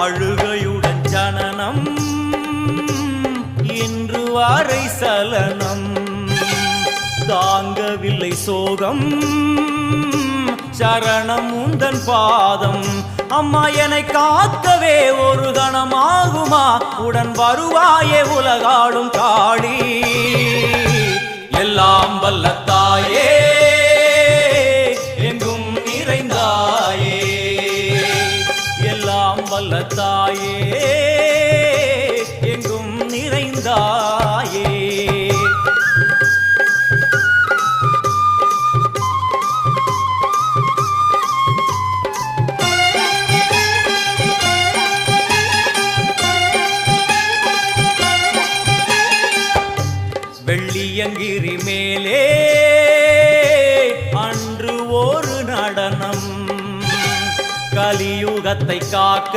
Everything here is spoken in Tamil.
அழுகையுடன் ஜனனம் இன்று வாரை சலனம் தாங்கவில்லை சோகம் சரணம் உந்தன் பாதம் அம்மா என்னை காக்கவே ஒரு கணமாகுமா உடன் வருவாயே உலகாடும் காளி எல்லாம் வல்ல தாயே எங்கும் நிறைந்தாயே எல்லாம் வல்ல தாயே எங்கும் நிறைந்தாயே வெள்ளியங்கிரி மேலே அன்று ஒரு நடனம் கலியுகத்தை காக்க